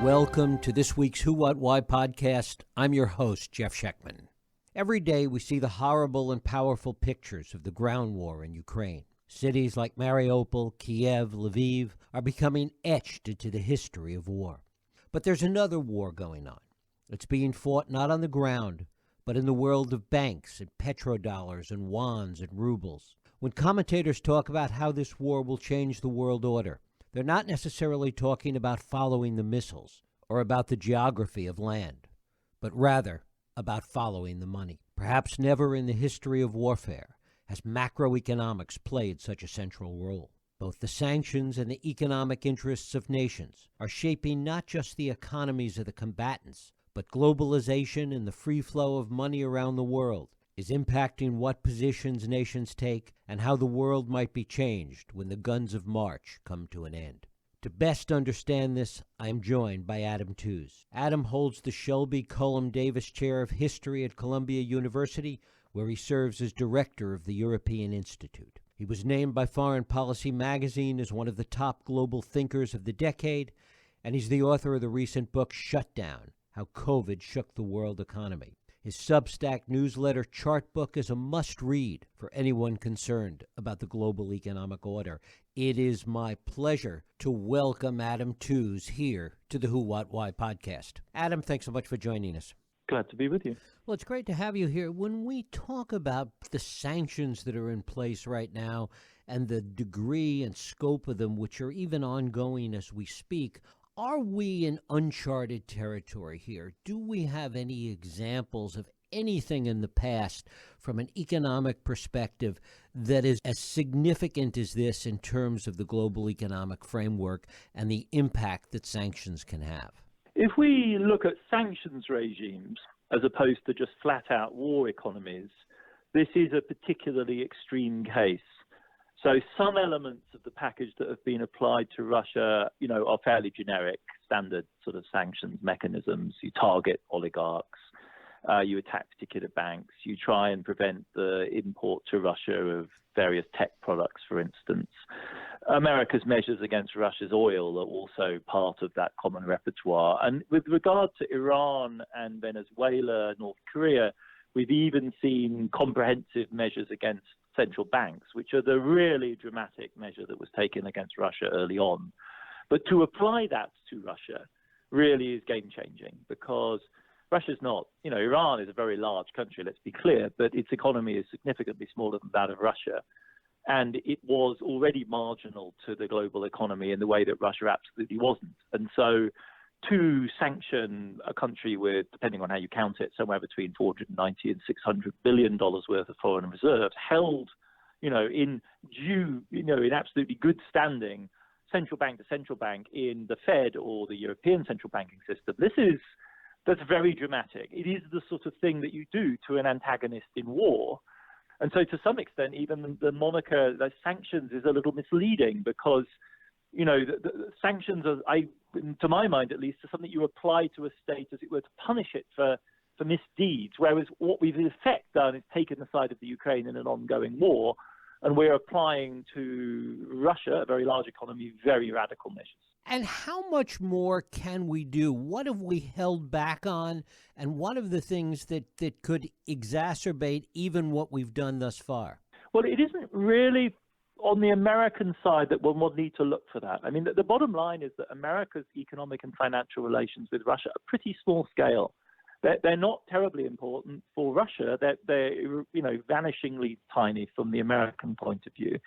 Welcome to this week's Who, What, Why podcast. I'm your host, Jeff Schechtman. Every day we see the horrible and powerful pictures of the ground war in Ukraine. Cities like Mariupol, Kiev, Lviv are becoming etched into the history of war. But there's another war going on. It's being fought not on the ground, but in the world of banks and petrodollars and wons and rubles. When commentators talk about how this war will change the world order, they're not necessarily talking about following the missiles or about the geography of land, but rather about following the money. Perhaps never in the history of warfare has macroeconomics played such a central role. Both the sanctions and the economic interests of nations are shaping not just the economies of the combatants, but globalization and the free flow of money around the world is impacting what positions nations take and how the world might be changed when the guns of March come to an end. To best understand this, I am joined by Adam Tooze. Adam holds the Shelby Cullom Davis Chair of History at Columbia University, where he serves as director of the European Institute. He was named by Foreign Policy magazine as one of the top global thinkers of the decade, and he's the author of the recent book Shutdown: How COVID Shook the World Economy. His Substack newsletter Chartbook is a must-read for anyone concerned about the global economic order. It is my pleasure to welcome Adam Tooze here to the Who, What, Why podcast. Adam, thanks so much for joining us. Glad to be with you. Well, it's great to have you here. When we talk about the sanctions that are in place right now and the degree and scope of them, which are even ongoing as we speak, are we in uncharted territory here? Do we have any examples of anything in the past from an economic perspective that is as significant as this in terms of the global economic framework and the impact that sanctions can have? If we look at sanctions regimes as opposed to just flat-out war economies, this is a particularly extreme case. So some elements of the package that have been applied to Russia, are fairly generic, standard sort of sanctions mechanisms. You target oligarchs, you attack particular banks, you try and prevent the import to Russia of various tech products, for instance. America's measures against Russia's oil are also part of that common repertoire. And with regard to Iran and Venezuela, North Korea, we've even seen comprehensive measures against central banks, which are the really dramatic measure that was taken against Russia early on. But to apply that to Russia really is game-changing, because Russia's not, Iran is a very large country, let's be clear, but its economy is significantly smaller than that of Russia. And it was already marginal to the global economy in the way that Russia absolutely wasn't. And so to sanction a country with, depending on how you count it, somewhere between $490 and $600 billion worth of foreign reserves held, in absolutely good standing, central bank to central bank in the Fed or the European central banking system. That's very dramatic. It is the sort of thing that you do to an antagonist in war. And so to some extent, even the moniker, the sanctions, is a little misleading, because the sanctions are, to my mind at least, are something you apply to a state as it were to punish it for misdeeds, whereas what we've in effect done is taken the side of the Ukraine in an ongoing war, and we're applying to Russia, a very large economy, very radical measures. And how much more can we do? What have we held back on? And what are the things that could exacerbate even what we've done thus far? Well, it isn't really on the American side that one will need to look for that. I mean, the bottom line is that America's economic and financial relations with Russia are pretty small scale. They're not terribly important for Russia. They're vanishingly tiny from the American point of view.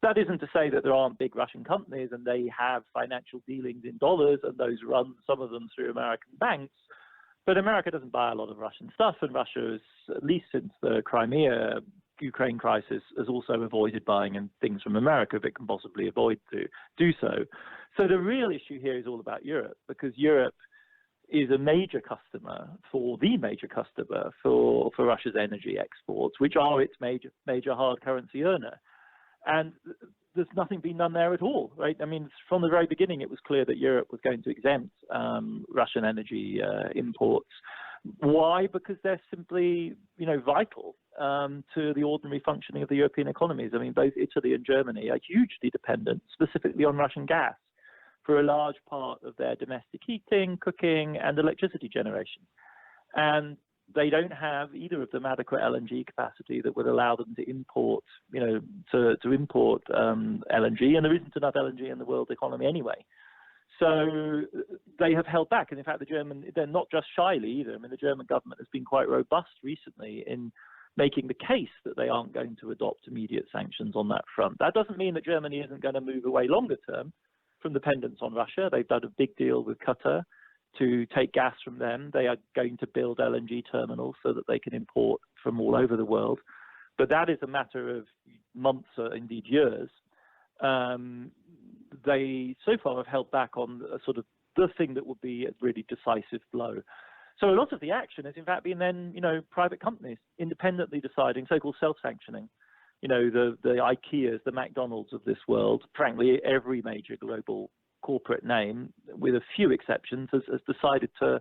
That isn't to say that there aren't big Russian companies and they have financial dealings in dollars, and those run, some of them, through American banks. But America doesn't buy a lot of Russian stuff, and Russia has, at least since the Crimea-Ukraine crisis, has also avoided buying things from America if it can possibly avoid to do so. So the real issue here is all about Europe, because Europe is the major customer for Russia's energy exports, which are its major hard currency earner. And there's nothing been done there at all, right? I mean, from the very beginning, it was clear that Europe was going to exempt Russian energy imports. Why? Because they're simply, vital to the ordinary functioning of the European economies. I mean, both Italy and Germany are hugely dependent, specifically on Russian gas. for a large part of their domestic heating, cooking, and electricity generation. And they don't have, either of them, adequate LNG capacity that would allow them to import, to import LNG. And there isn't enough LNG in the world economy anyway. So they have held back. And in fact, they're not just shyly either. I mean, the German government has been quite robust recently in making the case that they aren't going to adopt immediate sanctions on that front. That doesn't mean that Germany isn't going to move away longer term from dependence on Russia. They've done a big deal with Qatar to take gas from them. They are going to build LNG terminals so that they can import from all over the world. But that is a matter of months or indeed years. They so far have held back on a sort of the thing that would be a really decisive blow. So a lot of the action has in fact been then, private companies independently deciding, so-called self-sanctioning. The IKEAs, the McDonald's of this world, frankly, every major global corporate name, with a few exceptions, has decided to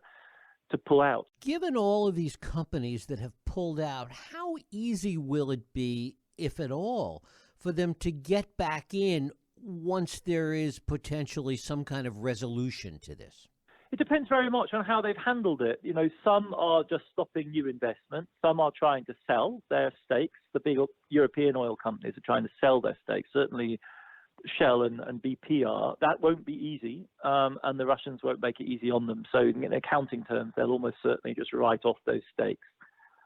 pull out. Given all of these companies that have pulled out, how easy will it be, if at all, for them to get back in once there is potentially some kind of resolution to this? It depends very much on how they've handled it. Some are just stopping new investment. Some are trying to sell their stakes. The big European oil companies are trying to sell their stakes. Certainly Shell and BP are. That won't be easy, and the Russians won't make it easy on them. So in accounting terms, they'll almost certainly just write off those stakes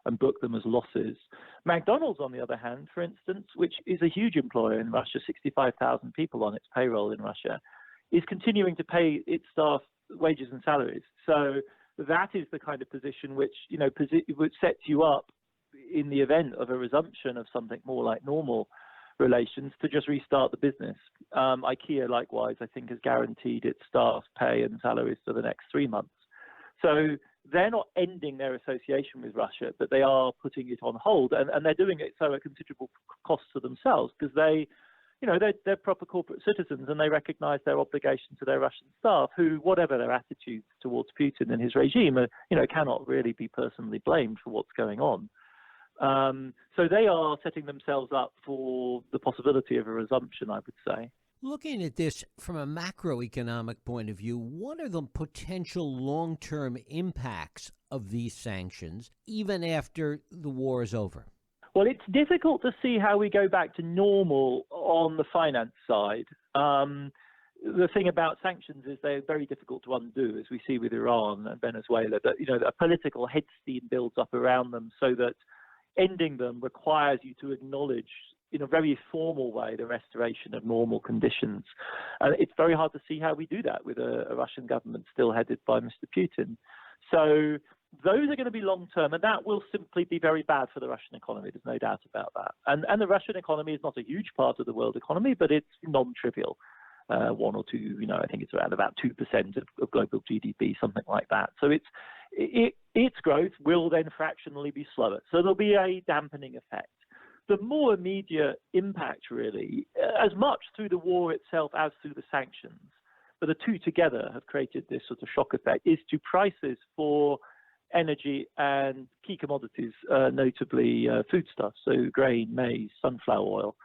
and book them as losses. McDonald's, on the other hand, for instance, which is a huge employer in Russia, 65,000 people on its payroll in Russia, is continuing to pay its staff wages and salaries. So that is the kind of position which, which sets you up in the event of a resumption of something more like normal relations to just restart the business. IKEA, likewise, I think has guaranteed its staff pay and salaries for the next 3 months. So they're not ending their association with Russia, but they are putting it on hold, and they're doing it so at considerable cost to themselves because they're proper corporate citizens and they recognize their obligation to their Russian staff, who, whatever their attitudes towards Putin and his regime, cannot really be personally blamed for what's going on. So they are setting themselves up for the possibility of a resumption, I would say. Looking at this from a macroeconomic point of view, what are the potential long-term impacts of these sanctions, even after the war is over? Well, it's difficult to see how we go back to normal on the finance side. The thing about sanctions is they're very difficult to undo, as we see with Iran and Venezuela. That a political head steam builds up around them, so that ending them requires you to acknowledge, in a very formal way, the restoration of normal conditions. And it's very hard to see how we do that with a Russian government still headed by Mr. Putin. So those are going to be long-term, and that will simply be very bad for the Russian economy. There's no doubt about that. And the Russian economy is not a huge part of the world economy, but it's non-trivial. 1 or 2, I think it's around about 2% of global GDP, something like that. So its growth will then fractionally be slower. So there'll be a dampening effect. The more immediate impact, really, as much through the war itself as through the sanctions, but the two together have created this sort of shock effect, is to prices for energy and key commodities, notably foodstuffs, so grain, maize, sunflower oil,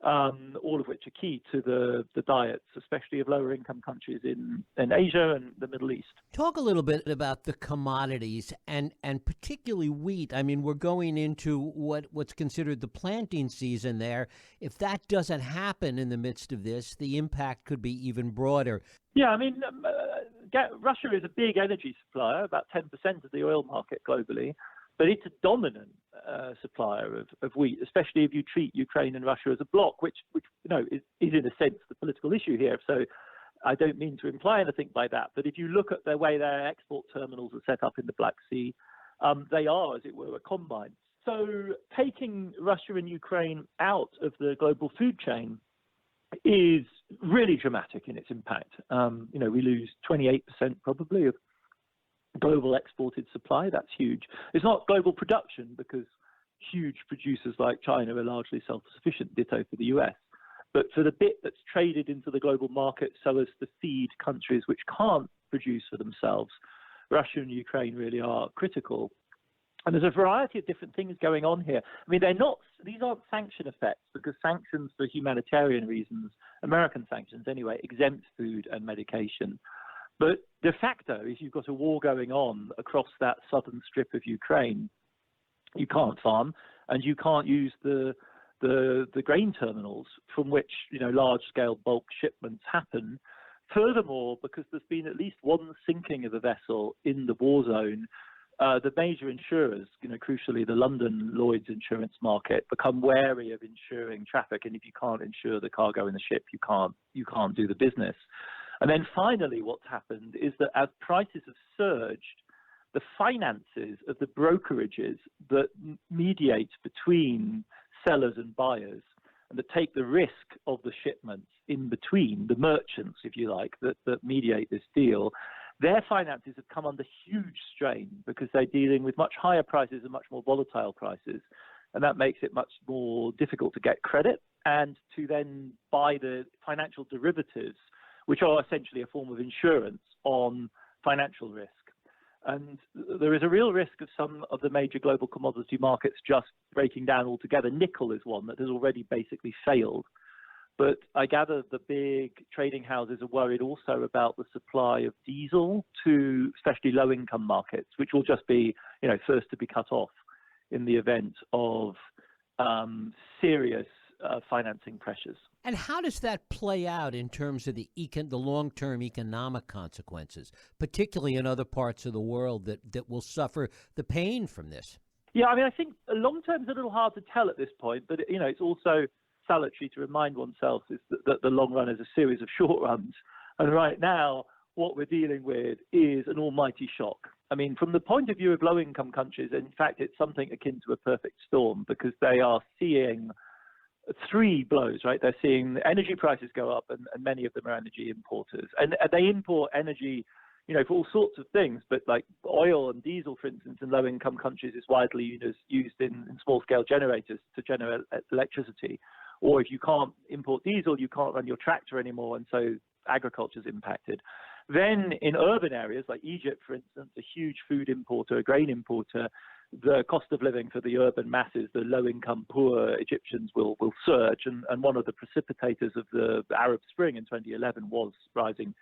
all of which are key to the diets, especially of lower income countries in Asia and the Middle East. Talk a little bit about the commodities and particularly wheat. I mean, we're going into what's considered the planting season there. If that doesn't happen in the midst of this, the impact could be even broader. Yeah, I mean, Russia is a big energy supplier, about 10% of the oil market globally, but it's a dominant supplier of wheat, especially if you treat Ukraine and Russia as a bloc, which is in a sense the political issue here. So I don't mean to imply anything by that, but if you look at the way their export terminals are set up in the Black Sea, they are, as it were, a combine. So taking Russia and Ukraine out of the global food chain is really dramatic in its impact. We lose 28% probably of global exported supply. That's huge. It's not global production because huge producers like China are largely self-sufficient, ditto for the US. But for the bit that's traded into the global market so as to feed countries which can't produce for themselves, Russia and Ukraine really are critical. And there's a variety of different things going on here. I mean, these aren't sanction effects, because sanctions for humanitarian reasons, American sanctions anyway, exempt food and medication. But de facto, if you've got a war going on across that southern strip of Ukraine, you can't farm, and you can't use the grain terminals from which, large-scale bulk shipments happen. Furthermore, because there's been at least one sinking of a vessel in the war zone, the major insurers, crucially the London Lloyd's insurance market, become wary of insuring traffic. And if you can't insure the cargo in the ship, you can't do the business. And then finally, what's happened is that as prices have surged, the finances of the brokerages that mediate between sellers and buyers, and that take the risk of the shipments in between, the merchants, if you like, that mediate this deal, their finances have come under huge strain, because they're dealing with much higher prices and much more volatile prices. And that makes it much more difficult to get credit and to then buy the financial derivatives, which are essentially a form of insurance on financial risk. And there is a real risk of some of the major global commodity markets just breaking down altogether. Nickel is one that has already basically failed. But I gather the big trading houses are worried also about the supply of diesel to especially low-income markets, which will just be, first to be cut off in the event of serious financing pressures. And how does that play out in terms of the long-term economic consequences, particularly in other parts of the world that will suffer the pain from this? Yeah, I think long-term is a little hard to tell at this point, but it's also salutary to remind oneself is that the long run is a series of short runs. And right now, what we're dealing with is an almighty shock. From the point of view of low-income countries, in fact, it's something akin to a perfect storm, because they are seeing three blows, right? They're seeing energy prices go up, and many of them are energy importers. And they import energy, for all sorts of things, but like oil and diesel, for instance, in low-income countries is widely used in small-scale generators to generate electricity. Or if you can't import diesel, you can't run your tractor anymore, and so agriculture is impacted. Then in urban areas like Egypt, for instance, a huge food importer, a grain importer, the cost of living for the urban masses, the low-income, poor Egyptians will surge. And one of the precipitators of the Arab Spring in 2011 was rising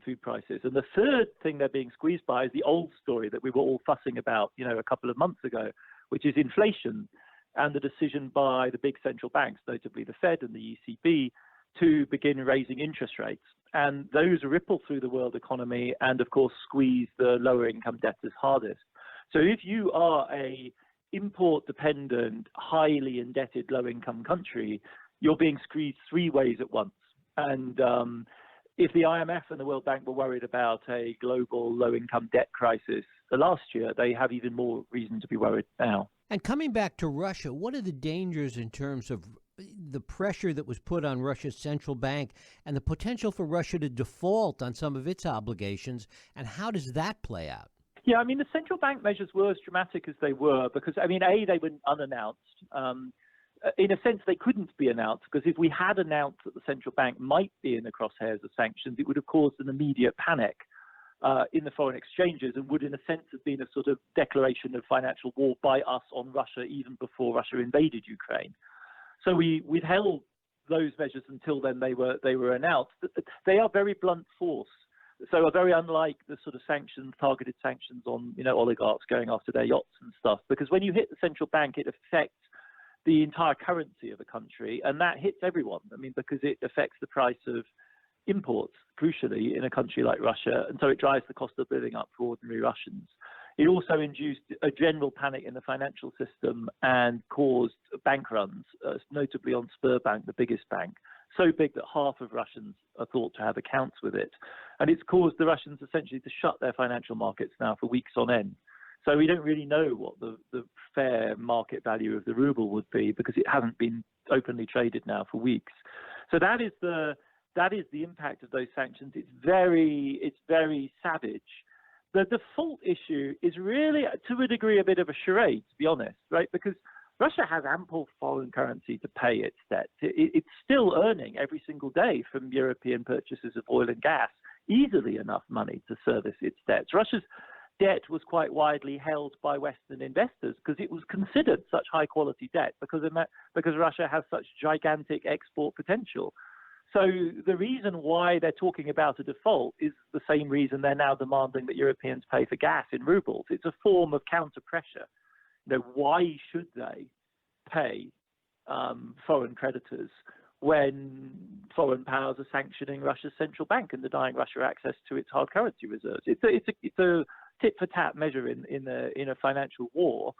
food prices. And the third thing they're being squeezed by is the old story that we were all fussing about, a couple of months ago, which is inflation and the decision by the big central banks, notably the Fed and the ECB, to begin raising interest rates. And those ripple through the world economy and, of course, squeeze the lower-income debtors hardest. So if you are a import-dependent, highly indebted, low-income country, you're being squeezed three ways at once. And if the IMF and the World Bank were worried about a global low-income debt crisis last year, they have even more reason to be worried now. And coming back to Russia, what are the dangers in terms of the pressure that was put on Russia's central bank and the potential for Russia to default on some of its obligations, and how does that play out? Yeah, the central bank measures were as dramatic as they were because, they were unannounced. In a sense, they couldn't be announced, because if we had announced that the central bank might be in the crosshairs of sanctions, it would have caused an immediate panic in the foreign exchanges, and would, in a sense, have been a sort of declaration of financial war by us on Russia even before Russia invaded Ukraine. So we withheld those measures until then they were announced. They are very blunt force. So are very unlike the sort of targeted sanctions on, oligarchs going after their yachts and stuff. Because when you hit the central bank, it affects the entire currency of a country, and that hits everyone. Because it affects the price of imports, crucially, in a country like Russia, and so it drives the cost of living up for ordinary Russians. It also induced a general panic in the financial system and caused bank runs, notably on Sberbank, the biggest bank, so big that half of Russians are thought to have accounts with it. And it's caused the Russians essentially to shut their financial markets now for weeks on end. So we don't really know what the fair market value of the ruble would be, because it hasn't been openly traded now for weeks. So that is the impact of those sanctions. It's very savage. The default issue is really, to a degree, a bit of a charade, to be honest, right? Because Russia has ample foreign currency to pay its debts. It's still earning every single day from European purchases of oil and gas easily enough money to service its debts. Russia's debt was quite widely held by Western investors because it was considered such high quality debt because Russia has such gigantic export potential. So the reason why they're talking about a default is the same reason they're now demanding that Europeans pay for gas in rubles. It's a form of counter pressure. Why should they pay foreign creditors when foreign powers are sanctioning Russia's central bank and denying Russia access to its hard currency reserves? It's a tit for tat measure in a financial war.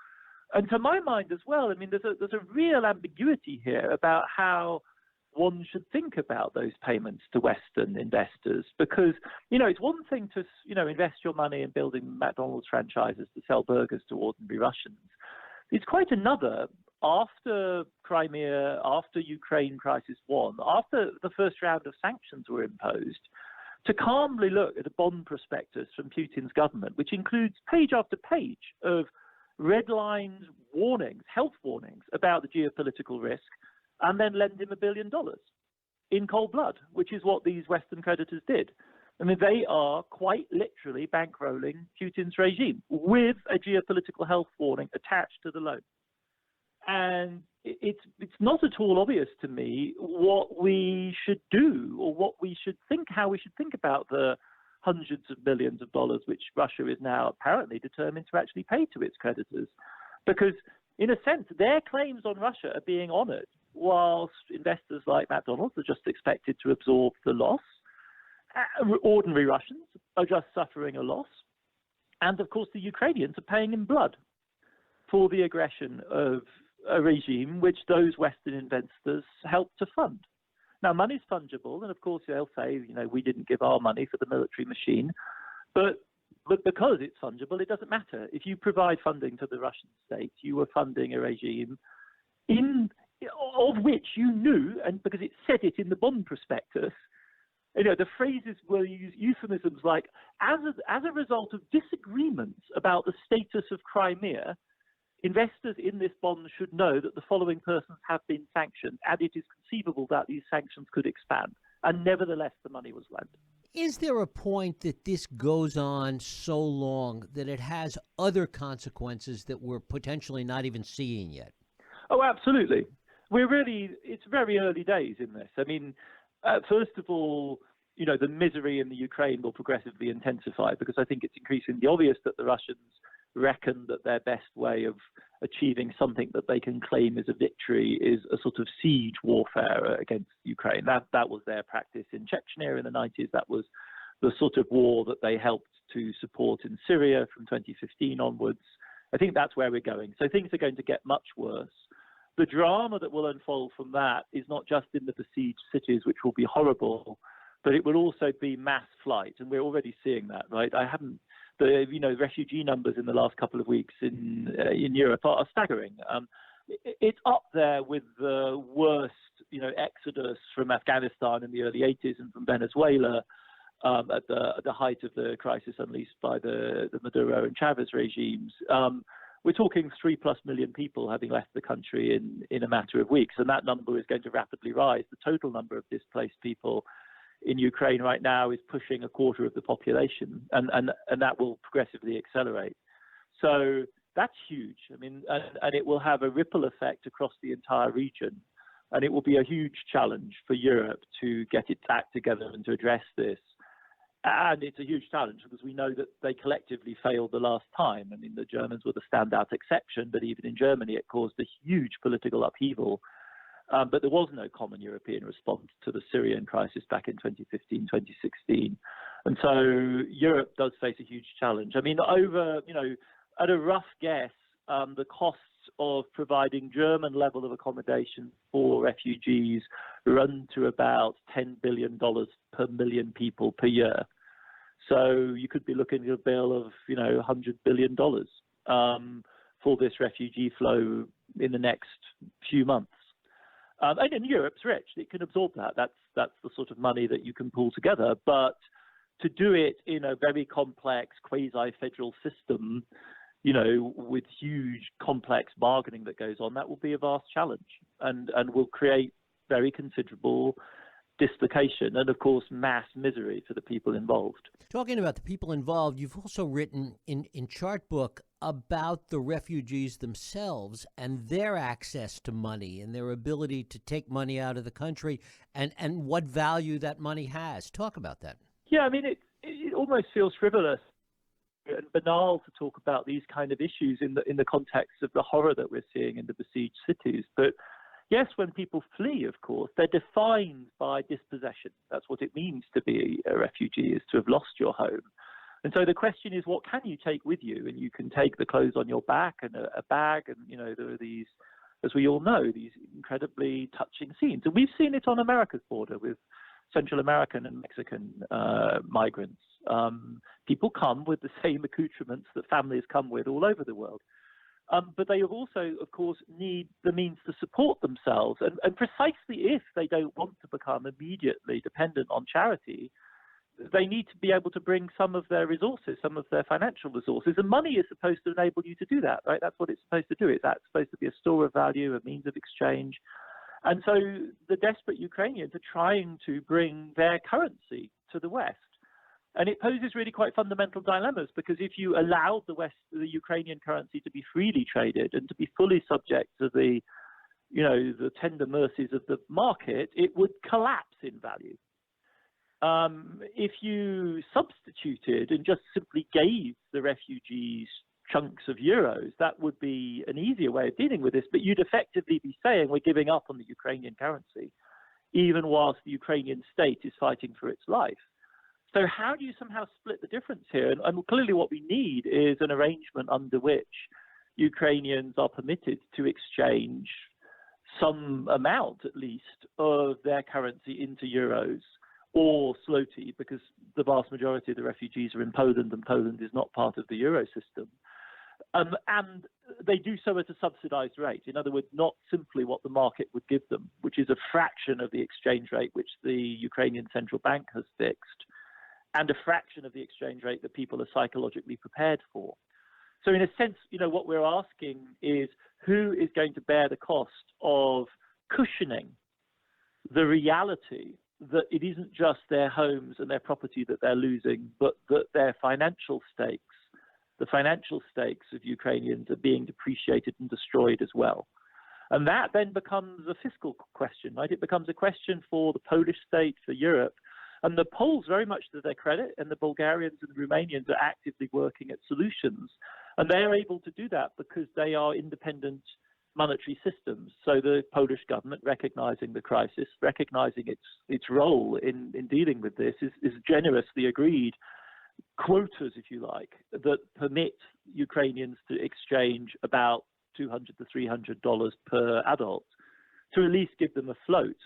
And to my mind as well, I mean, there's a real ambiguity here about how one should think about those payments to Western investors, because, it's one thing to, invest your money in building McDonald's franchises to sell burgers to ordinary Russians. It's quite another, after Crimea, after Ukraine crisis 1, after the first round of sanctions were imposed, to calmly look at a bond prospectus from Putin's government, which includes page after page of red lines, warnings, health warnings about the geopolitical risk, and then lend him $1 billion in cold blood, which is what these Western creditors did. I mean, they are quite literally bankrolling Putin's regime with a geopolitical health warning attached to the loan. And it's not at all obvious to me what we should do or what we should think, how we should think about the hundreds of millions of dollars which Russia is now apparently determined to actually pay to its creditors. Because in a sense, their claims on Russia are being honored, whilst investors like McDonald's are just expected to absorb the loss. Ordinary Russians are just suffering a loss. And of course, the Ukrainians are paying in blood for the aggression of a regime which those Western investors helped to fund. Now, money's fungible, and of course they'll say, we didn't give our money for the military machine, but because it's fungible, it doesn't matter. If you provide funding to the Russian state, you are funding a regime of which you knew, and because it said it in the bond prospectus, the phrases were used, euphemisms like, as a result of disagreements about the status of Crimea, investors in this bond should know that the following persons have been sanctioned, and it is conceivable that these sanctions could expand. And nevertheless, the money was lent. Is there a point that this goes on so long that it has other consequences that we're potentially not even seeing yet? Oh, absolutely. It's very early days in this. I mean, first of all, the misery in the Ukraine will progressively intensify because I think it's increasingly obvious that the Russians reckon that their best way of achieving something that they can claim as a victory is a sort of siege warfare against Ukraine. That was their practice in Chechnya in the 90s. That was the sort of war that they helped to support in Syria from 2015 onwards. I think that's where we're going. So things are going to get much worse. The drama that will unfold from that is not just in the besieged cities, which will be horrible, but it will also be mass flight, and we're already seeing that, right? The refugee numbers in the last couple of weeks in Europe are staggering. It's up there with the worst, exodus from Afghanistan in the early 80s and from Venezuela at the height of the crisis unleashed by the Maduro and Chavez regimes. We're talking 3+ million people having left the country in a matter of weeks, and that number is going to rapidly rise. The total number of displaced people in Ukraine right now is pushing a quarter of the population, and that will progressively accelerate. So that's huge. I mean, and it will have a ripple effect across the entire region, and it will be a huge challenge for Europe to get its act together and to address this. And it's a huge challenge because we know that they collectively failed the last time. I mean, the Germans were the standout exception, but even in Germany, it caused a huge political upheaval. But there was no common European response to the Syrian crisis back in 2015, 2016. And so Europe does face a huge challenge. I mean, at a rough guess, the costs of providing German level of accommodation for refugees run to about $10 billion per million people per year. So you could be looking at a bill of, $100 billion for this refugee flow in the next few months. And Europe's rich; it can absorb that. That's the sort of money that you can pull together. But to do it in a very complex quasi-federal system, with huge complex bargaining that goes on, that will be a vast challenge and will create very considerable dislocation and, of course, mass misery for the people involved. Talking about the people involved, you've also written in Chartbook about the refugees themselves and their access to money and their ability to take money out of the country and what value that money has. Talk about that. Yeah, I mean, it almost feels frivolous and banal to talk about these kind of issues in the context of the horror that we're seeing in the besieged cities. But yes, when people flee, of course, they're defined by dispossession. That's what it means to be a refugee, is to have lost your home. And so the question is, what can you take with you? And you can take the clothes on your back and a bag. And, you know, there are these, as we all know, these incredibly touching scenes. And we've seen it on America's border with Central American and Mexican migrants. People come with the same accoutrements that families come with all over the world. But they also, of course, need the means to support themselves. And precisely if they don't want to become immediately dependent on charity, they need to be able to bring some of their resources, some of their financial resources. And money is supposed to enable you to do that, right? That's what it's supposed to do. It's supposed to be a store of value, a means of exchange. And so the desperate Ukrainians are trying to bring their currency to the West. And it poses really quite fundamental dilemmas, because if you allowed the Ukrainian currency to be freely traded and to be fully subject to the tender mercies of the market, it would collapse in value. If you substituted and just simply gave the refugees chunks of euros, that would be an easier way of dealing with this, but you'd effectively be saying we're giving up on the Ukrainian currency, even whilst the Ukrainian state is fighting for its life. So how do you somehow split the difference here? And clearly what we need is an arrangement under which Ukrainians are permitted to exchange some amount, at least, of their currency into euros or zloty, because the vast majority of the refugees are in Poland, and Poland is not part of the euro system. And they do so at a subsidized rate. In other words, not simply what the market would give them, which is a fraction of the exchange rate which the Ukrainian central bank has fixed, and a fraction of the exchange rate that people are psychologically prepared for. So in a sense, what we're asking is, who is going to bear the cost of cushioning the reality that it isn't just their homes and their property that they're losing, but that their financial stakes, the financial stakes of Ukrainians, are being depreciated and destroyed as well. And that then becomes a fiscal question, right? It becomes a question for the Polish state, for Europe. And the Poles, very much to their credit, and the Bulgarians and the Romanians are actively working at solutions. And they are able to do that because they are independent monetary systems. So the Polish government, recognizing the crisis, recognizing its role in dealing with this, is generously agreed quotas, if you like, that permit Ukrainians to exchange about $200 to $300 per adult to at least give them a float.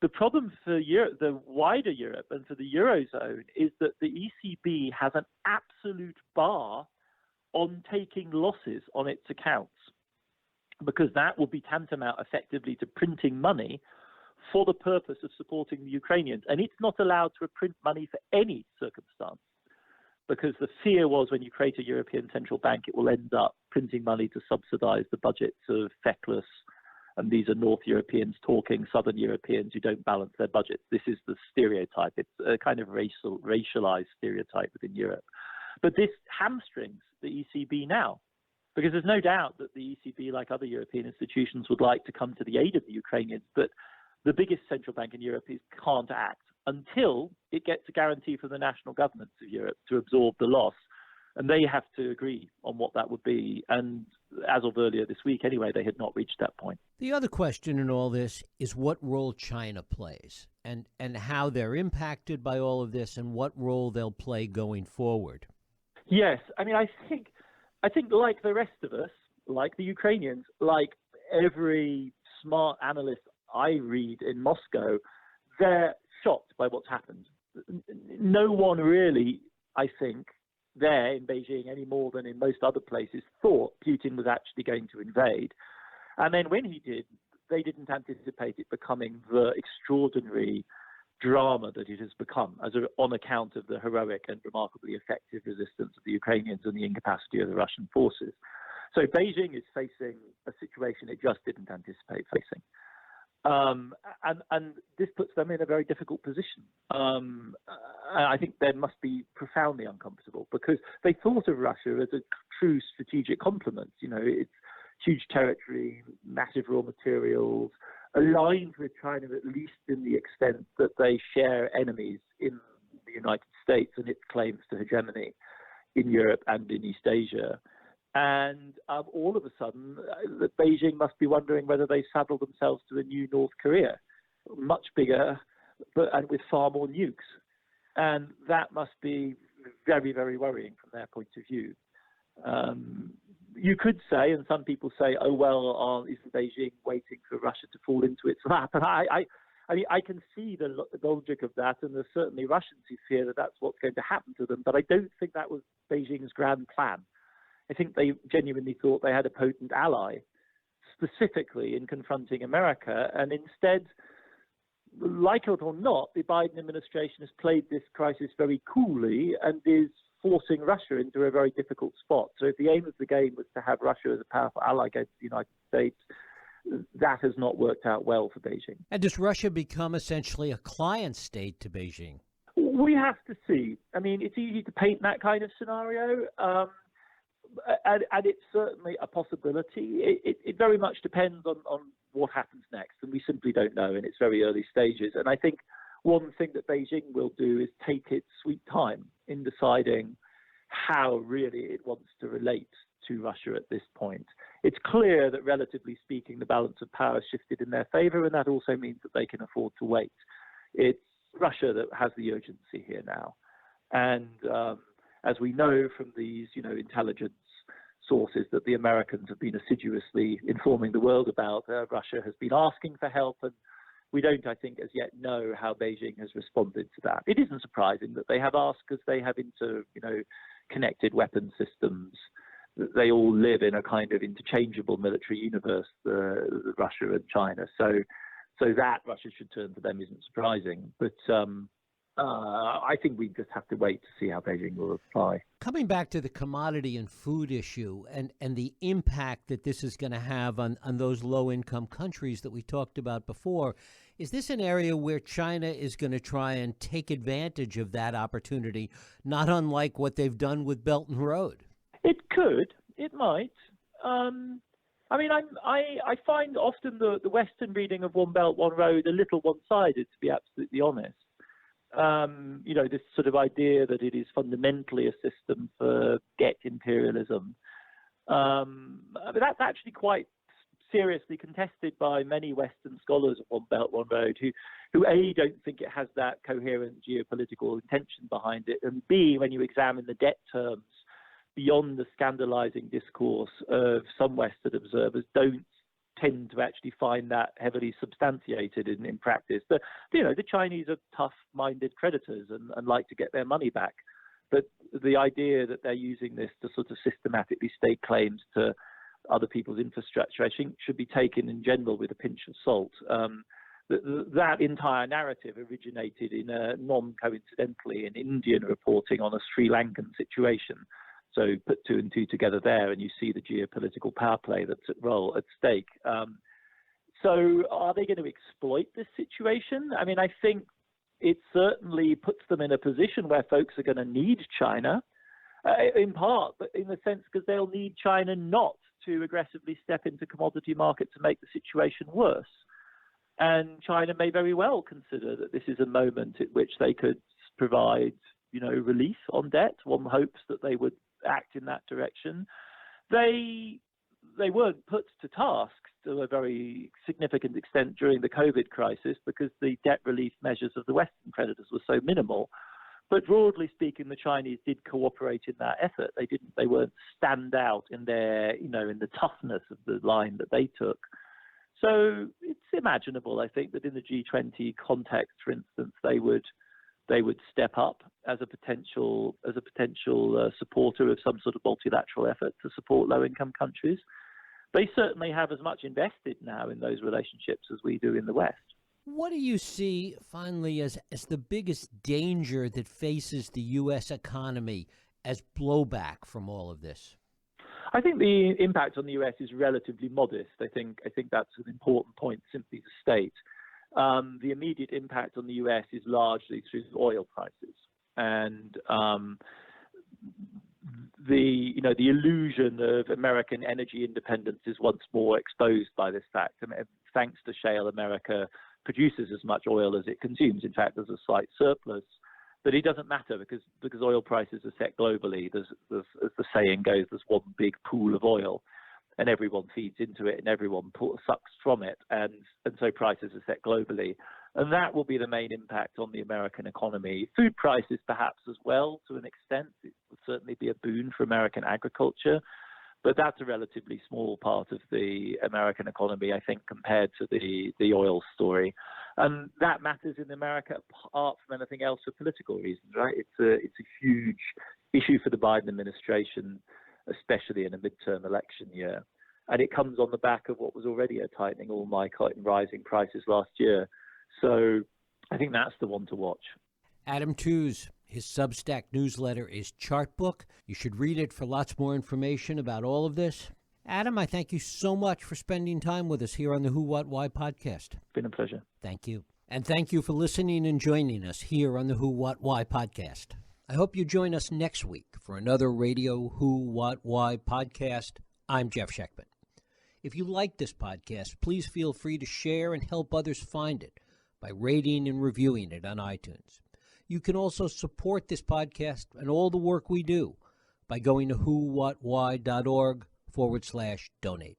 The problem for Europe, the wider Europe and for the Eurozone, is that the ECB has an absolute bar on taking losses on its accounts, because that will be tantamount effectively to printing money for the purpose of supporting the Ukrainians. And it's not allowed to print money for any circumstance, because the fear was, when you create a European central bank, it will end up printing money to subsidize the budgets of feckless, and these are North Europeans talking, Southern Europeans who don't balance their budgets. This is the stereotype. It's a kind of racialized stereotype within Europe. But this hamstrings the ECB now, because there's no doubt that the ECB, like other European institutions, would like to come to the aid of the Ukrainians. But the biggest central bank in Europe can't act until it gets a guarantee from the national governments of Europe to absorb the loss. And they have to agree on what that would be. And as of earlier this week, anyway, they had not reached that point. The other question in all this is what role China plays and how they're impacted by all of this and what role they'll play going forward. Yes. I mean, I think like the rest of us, like the Ukrainians, like every smart analyst I read in Moscow, they're shocked by what's happened. No one really, I think, there in Beijing, any more than in most other places, thought Putin was actually going to invade. And then when he did, they didn't anticipate it becoming the extraordinary drama that it has become on account of the heroic and remarkably effective resistance of the Ukrainians and the incapacity of the Russian forces. So Beijing is facing a situation it just didn't anticipate facing. And this puts them in a very difficult position. And I think they must be profoundly uncomfortable because they thought of Russia as a true strategic complement. It's huge territory, massive raw materials, aligned with China at least in the extent that they share enemies in the United States and its claims to hegemony in Europe and in East Asia. And all of a sudden, Beijing must be wondering whether they saddle themselves to a new North Korea, much bigger, and with far more nukes. And that must be very, very worrying from their point of view. You could say, and some people say, oh, well, isn't Beijing waiting for Russia to fall into its lap? And I can see the logic of that, and there's certainly Russians who fear that that's what's going to happen to them. But I don't think that was Beijing's grand plan. I think they genuinely thought they had a potent ally, specifically in confronting America. And instead, like it or not, the Biden administration has played this crisis very coolly and is forcing Russia into a very difficult spot. So if the aim of the game was to have Russia as a powerful ally against the United States, that has not worked out well for Beijing. And does Russia become essentially a client state to Beijing? We have to see. I mean, it's easy to paint that kind of scenario. And it's certainly a possibility. It very much depends on what happens next, and we simply don't know in its very early stages. And I think one thing that Beijing will do is take its sweet time in deciding how really it wants to relate to Russia at this point. It's clear that, relatively speaking, the balance of power shifted in their favor, and that also means that they can afford to wait. It's Russia that has the urgency here now. And as we know from these, intelligence sources that the Americans have been assiduously informing the world about, Russia has been asking for help, and we don't, I think, as yet know how Beijing has responded to that. It isn't surprising that they have asked because they have connected weapon systems. They all live in a kind of interchangeable military universe, Russia and China. So that Russia should turn to them isn't surprising. But I think we just have to wait to see how Beijing will reply. Coming back to the commodity and food issue and the impact that this is going to have on those low-income countries that we talked about before, is this an area where China is going to try and take advantage of that opportunity, not unlike what they've done with Belt and Road? It could. It might. I find often the Western reading of One Belt, One Road a little one-sided, to be absolutely honest. This sort of idea that it is fundamentally a system for debt imperialism. That's actually quite seriously contested by many Western scholars of One Belt, One Road, who A, don't think it has that coherent geopolitical intention behind it, and B, when you examine the debt terms beyond the scandalizing discourse of some Western observers, don't tend to actually find that heavily substantiated in practice. But, the Chinese are tough-minded creditors and like to get their money back. But the idea that they're using this to sort of systematically stake claims to other people's infrastructure, I think, should be taken in general with a pinch of salt. That entire narrative originated in non-coincidentally in Indian reporting on a Sri Lankan situation. So put two and two together there, and you see the geopolitical power play that's at stake. So are they going to exploit this situation? I mean, I think it certainly puts them in a position where folks are going to need China, in part, but in the sense because they'll need China not to aggressively step into commodity markets to make the situation worse. And China may very well consider that this is a moment at which they could provide, relief on debt. One hopes that they would act in that direction. They weren't put to task to a very significant extent during the COVID crisis because the debt relief measures of the Western creditors were so minimal. But broadly speaking, the Chinese did cooperate in that effort. They weren't stand out in their, in the toughness of the line that they took. So it's imaginable, I think, that in the G20 context, for instance, they would step up as a potential supporter of some sort of multilateral effort to support low-income countries. They certainly have as much invested now in those relationships as we do in the West. What do you see, finally, as the biggest danger that faces the U.S. economy as blowback from all of this? I think the impact on the US is relatively modest. I think that's an important point simply to state. The immediate impact on the US is largely through oil prices, and the illusion of American energy independence is once more exposed by this fact. I mean, thanks to shale, America produces as much oil as it consumes. In fact, there's a slight surplus, but it doesn't matter because oil prices are set globally. There's, as the saying goes, there's one big pool of oil, and everyone feeds into it, and everyone sucks from it, and so prices are set globally. And that will be the main impact on the American economy. Food prices perhaps as well, to an extent. It will certainly be a boon for American agriculture, but that's a relatively small part of the American economy, I think, compared to the oil story. And that matters in America apart from anything else for political reasons, right? It's a huge issue for the Biden administration, especially in a midterm election year. And it comes on the back of what was already a tightening all market and rising prices last year. So I think that's the one to watch. Adam Tooze, his Substack newsletter is Chartbook. You should read it for lots more information about all of this. Adam, I thank you so much for spending time with us here on the Who, What, Why podcast. Been a pleasure. Thank you. And thank you for listening and joining us here on the Who, What, Why podcast. I hope you join us next week for another Radio Who, What, Why podcast. I'm Jeff Sheckman. If you like this podcast, please feel free to share and help others find it by rating and reviewing it on iTunes. You can also support this podcast and all the work we do by going to whowhatwhy.org/donate.